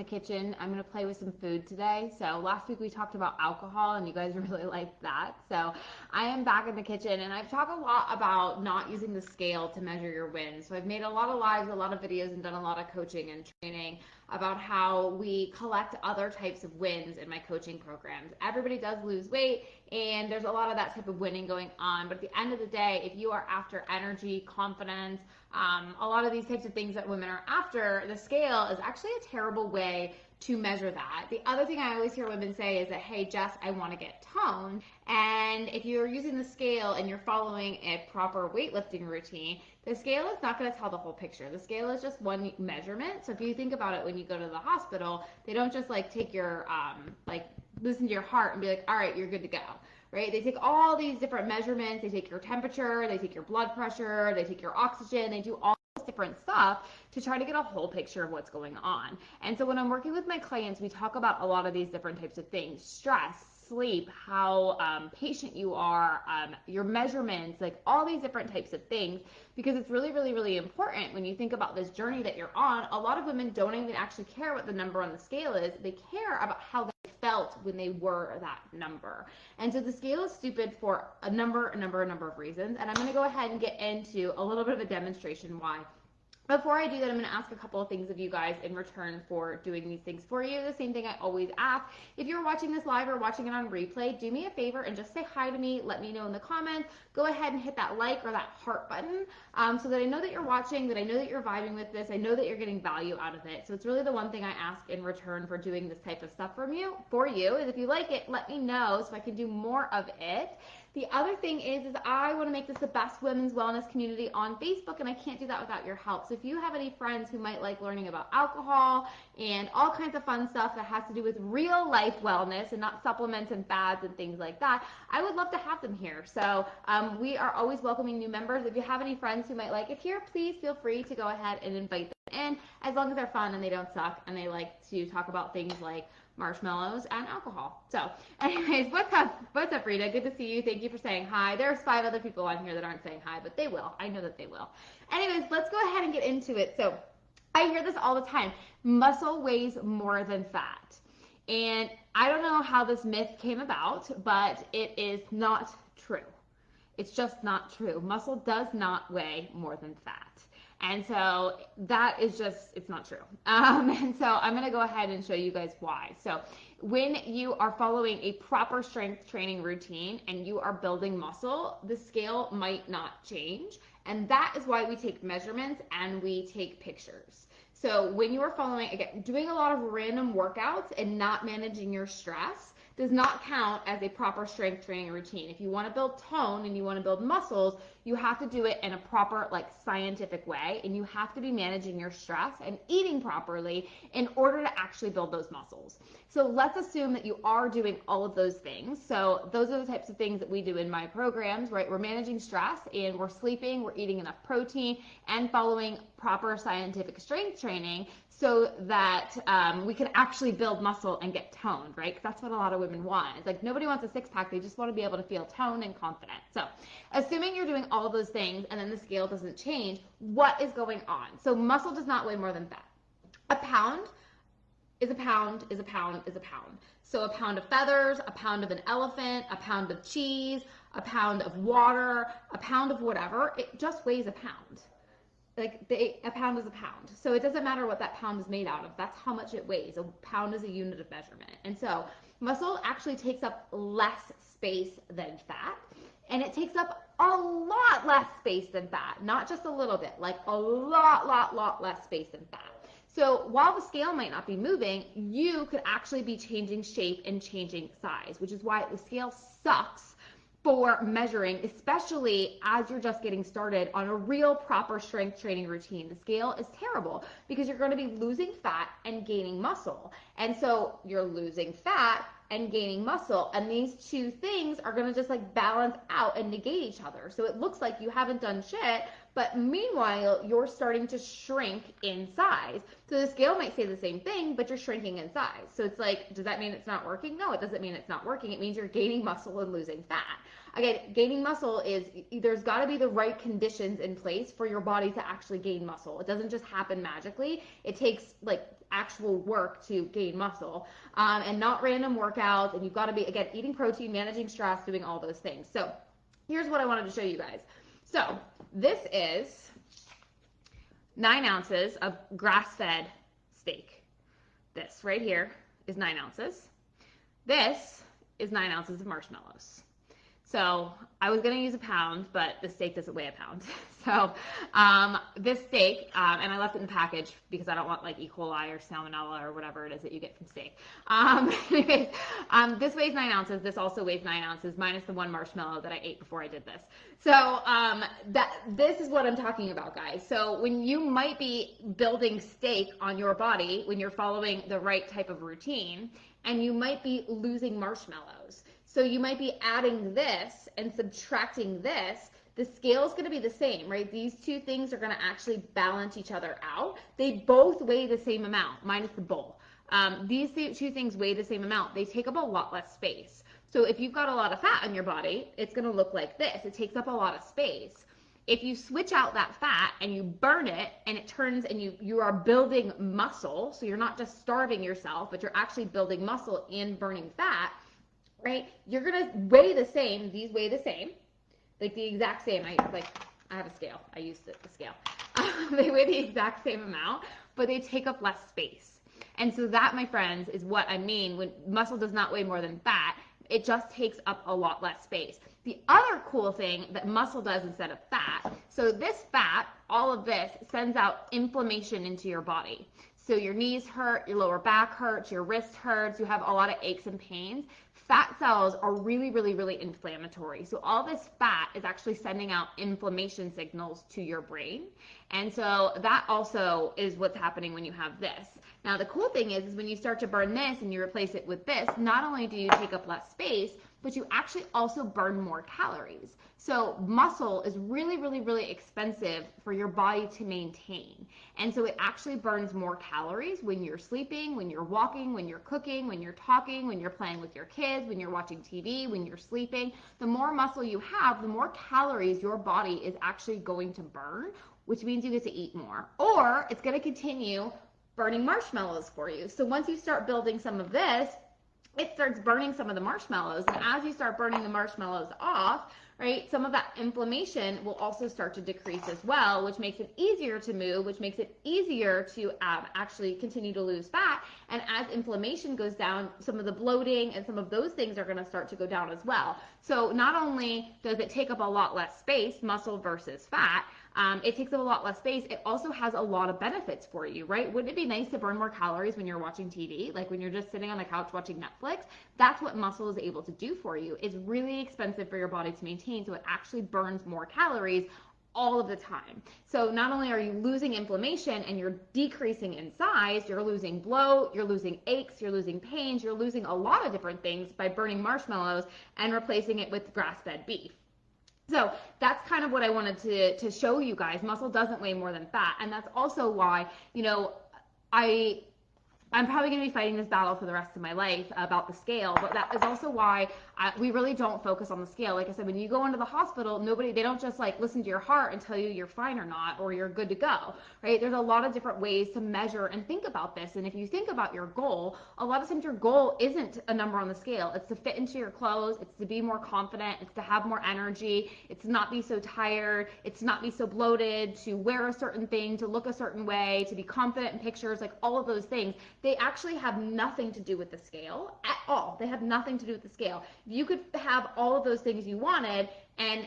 the kitchen. I'm going to play with some food today. So last week we talked about alcohol and you guys really liked that. So I am back in the kitchen and I've talked a lot about not using the scale to measure your wins. So I've made a lot of lives, a lot of videos, and done a lot of coaching and training about how we collect other types of wins in my coaching programs. Everybody does lose weight and there's a lot of that type of winning going on. But at the end of the day, if you are after energy, confidence, a lot of these types of things that women are after, the scale is actually a terrible way to measure that. The other thing I always hear women say is that, hey, Jess, I want to get toned. And if you're using the scale and you're following a proper weightlifting routine, the scale is not going to tell the whole picture. The scale is just one measurement. So if you think about it, when you go to the hospital, they don't just like take your, listen to your heart and be like, all right, you're good to go. Right? They take all these different measurements. They take your temperature, they take your blood pressure, they take your oxygen, they do all this different stuff to try to get a whole picture of what's going on. And so when I'm working with my clients, we talk about a lot of these different types of things: stress, sleep, how patient you are, your measurements, like all these different types of things, because it's really, really, really important when you think about this journey that you're on. A lot of women don't even actually care what the number on the scale is. They care about how they felt when they were that number. And so the scale is stupid for a number of reasons. And I'm going to go ahead and get into a little bit of a demonstration why. Before I do that, I'm going to ask a couple of things of you guys in return for doing these things for you. The same thing I always ask. If you're watching this live or watching it on replay, do me a favor and just say hi to me. Let me know in the comments. Go ahead and hit that like or that heart button so that I know that you're watching, that I know that you're vibing with this. I know that you're getting value out of it. So it's really the one thing I ask in return for doing this type of stuff for you is if you like it, let me know so I can do more of it. The other thing is I want to make this the best women's wellness community on Facebook, and I can't do that without your help. So if you have any friends who might like learning about alcohol and all kinds of fun stuff that has to do with real life wellness and not supplements and fads and things like that, I would love to have them here. So we are always welcoming new members. If you have any friends who might like it here, please feel free to go ahead and invite them in, as long as they're fun and they don't suck and they like to talk about things like marshmallows and alcohol. So anyways, what's up, Rita? Good to see you. Thank you for saying hi. There's 5 other people on here that aren't saying hi, but they will. I know that they will. Anyways, let's go ahead and get into it. So I hear this all the time: muscle weighs more than fat. And I don't know how this myth came about, but it is not true. It's just not true. Muscle does not weigh more than fat. And so that is just, it's not true. And so I'm going to go ahead and show you guys why. So when you are following a proper strength training routine and you are building muscle, the scale might not change. And that is why we take measurements and we take pictures. So when you are following, again, doing a lot of random workouts and not managing your stress does not count as a proper strength training routine. If you want to build tone and you want to build muscles, you have to do it in a proper, like, scientific way, and you have to be managing your stress and eating properly in order to actually build those muscles. So let's assume that you are doing all of those things. So those are the types of things that we do in my programs, right? We're managing stress and we're sleeping, we're eating enough protein, and following proper scientific strength training so that we can actually build muscle and get toned, right? Because that's what a lot of women want. It's like nobody wants a six-pack. They just want to be able to feel toned and confident. So assuming you're doing all of those things and then the scale doesn't change, what is going on? So muscle does not weigh more than fat. A pound is a pound is a pound is a pound. So a pound of feathers, a pound of an elephant, a pound of cheese, a pound of water, a pound of whatever, it just weighs a pound. Like a pound is a pound. So it doesn't matter what that pound is made out of. That's how much it weighs. A pound is a unit of measurement. And so muscle actually takes up less space than fat. And it takes up a lot less space than fat. Not just a little bit, like a lot less space than fat. So while the scale might not be moving, you could actually be changing shape and changing size, which is why the scale sucks for measuring, especially as you're just getting started on a real proper strength training routine. The scale is terrible because you're going to be losing fat and gaining muscle. And so you're losing fat and gaining muscle, and these two things are going to just like balance out and negate each other. So it looks like you haven't done shit, but meanwhile you're starting to shrink in size. So the scale might say the same thing, but you're shrinking in size. So it's like, does that mean it's not working? No, it doesn't mean it's not working. It means you're gaining muscle and losing fat. again, gaining muscle is, there's got to be the right conditions in place for your body to actually gain muscle. It doesn't just happen magically. It takes like actual work to gain muscle, and not random workouts. And you've got to be, again, eating protein, managing stress, doing all those things. So here's what I wanted to show you guys. So this is 9 ounces of grass-fed steak. This right here is 9 ounces. This is 9 ounces of marshmallows. So I was going to use a pound, but the steak doesn't weigh a pound. So this steak, and I left it in the package because I don't want like E. coli or salmonella or whatever it is that you get from steak. Anyways, this weighs 9 ounces. This also weighs 9 ounces minus the 1 marshmallow that I ate before I did this. So this is what I'm talking about, guys. So when you might be building steak on your body, when you're following the right type of routine, and you might be losing marshmallows. So you might be adding this and subtracting this. The scale is going to be the same, right? These two things are going to actually balance each other out. They both weigh the same amount, minus the bowl. These two things weigh the same amount. They take up a lot less space. So if you've got a lot of fat on your body, it's going to look like this. It takes up a lot of space. If you switch out that fat and you burn it and it turns and you are building muscle, so you're not just starving yourself, but you're actually building muscle in burning fat, right? You're going to weigh the same. These weigh the same, like the exact same. I have a scale. I used the scale. They weigh the exact same amount, but they take up less space. And so that, my friends, is what I mean when muscle does not weigh more than fat. It just takes up a lot less space. The other cool thing that muscle does instead of fat, so this fat, all of this, sends out inflammation into your body. So your knees hurt, your lower back hurts, your wrist hurts, you have a lot of aches and pains. Fat cells are really, really, really inflammatory. So all this fat is actually sending out inflammation signals to your brain. And so that also is what's happening when you have this. Now, the cool thing is when you start to burn this and you replace it with this, not only do you take up less space, but you actually also burn more calories. So muscle is really, really, really expensive for your body to maintain. And so it actually burns more calories when you're sleeping, when you're walking, when you're cooking, when you're talking, when you're playing with your kids, when you're watching TV, when you're sleeping. The more muscle you have, the more calories your body is actually going to burn, which means you get to eat more. Or it's going to continue burning marshmallows for you. So once you start building some of this, it starts burning some of the marshmallows. And as you start burning the marshmallows off, right, some of that inflammation will also start to decrease as well, which makes it easier to move, which makes it easier to actually continue to lose fat. And as inflammation goes down, some of the bloating and some of those things are going to start to go down as well. So not only does it take up a lot less space, muscle versus fat, it takes up a lot less space. It also has a lot of benefits for you, right? Wouldn't it be nice to burn more calories when you're watching TV? Like when you're just sitting on the couch watching Netflix? That's what muscle is able to do for you. It's really expensive for your body to maintain, so it actually burns more calories all of the time. So not only are you losing inflammation and you're decreasing in size, you're losing bloat, you're losing aches, you're losing pains, you're losing a lot of different things by burning marshmallows and replacing it with grass-fed beef. So that's kind of what I wanted to show you guys. Muscle doesn't weigh more than fat. And that's also why, I'm probably going to be fighting this battle for the rest of my life about the scale, but that is also why we really don't focus on the scale. Like I said, when you go into the hospital, they don't just like listen to your heart and tell you you're fine or not, or you're good to go, right? There's a lot of different ways to measure and think about this. And if you think about your goal, a lot of times your goal isn't a number on the scale. It's to fit into your clothes. It's to be more confident. It's to have more energy. It's to not be so tired. It's to not be so bloated, to wear a certain thing, to look a certain way, to be confident in pictures, like all of those things. They actually have nothing to do with the scale at all. They have nothing to do with the scale. You could have all of those things you wanted, and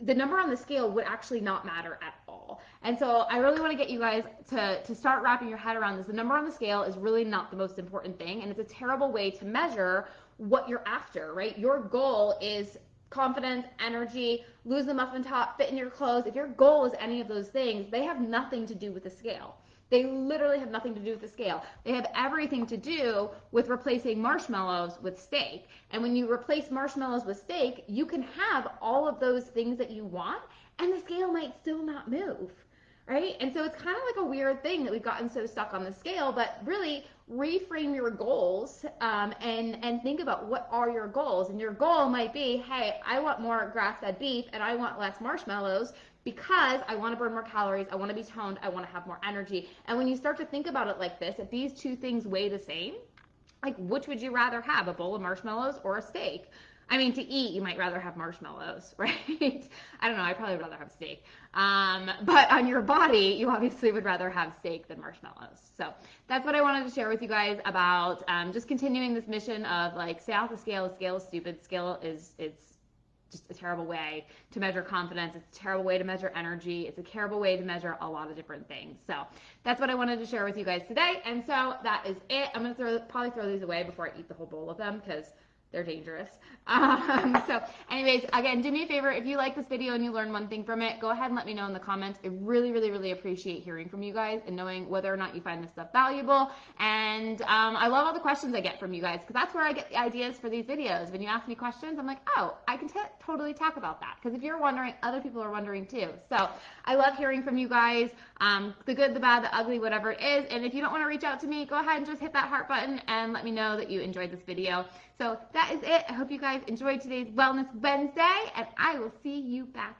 the number on the scale would actually not matter at all. And so I really want to get you guys to start wrapping your head around this. The number on the scale is really not the most important thing, and it's a terrible way to measure what you're after, right? Your goal is confidence, energy, lose the muffin top, fit in your clothes. If your goal is any of those things, they have nothing to do with the scale. They literally have nothing to do with the scale. They have everything to do with replacing marshmallows with steak. And when you replace marshmallows with steak, you can have all of those things that you want, and the scale might still not move, right? And so it's kind of like a weird thing that we've gotten so stuck on the scale, but really reframe your goals, and think about what are your goals. And your goal might be, hey, I want more grass-fed beef and I want less marshmallows because I want to burn more calories, I want to be toned, I want to have more energy. And when you start to think about it like this, if these two things weigh the same, like, which would you rather have, a bowl of marshmallows or a steak? I mean, to eat, you might rather have marshmallows, right? I don't know. I'd probably rather have steak. But on your body, you obviously would rather have steak than marshmallows. So that's what I wanted to share with you guys about just continuing this mission of like, stay off the scale. Scale is stupid. Scale is, it's just a terrible way to measure confidence. It's a terrible way to measure energy. It's a terrible way to measure a lot of different things. So that's what I wanted to share with you guys today. And so that is it. I'm going to probably throw these away before I eat the whole bowl of them because they're dangerous. So anyways, again, do me a favor. If you like this video and you learned one thing from it, go ahead and let me know in the comments. I really, really, really appreciate hearing from you guys and knowing whether or not you find this stuff valuable. And I love all the questions I get from you guys because that's where I get the ideas for these videos. When you ask me questions, I'm like, oh, I can totally talk about that. Because if you're wondering, other people are wondering too. So I love hearing from you guys, the good, the bad, the ugly, whatever it is. And if you don't want to reach out to me, go ahead and just hit that heart button and let me know that you enjoyed this video. So that is it. I hope you guys enjoyed today's Wellness Wednesday, and I will see you back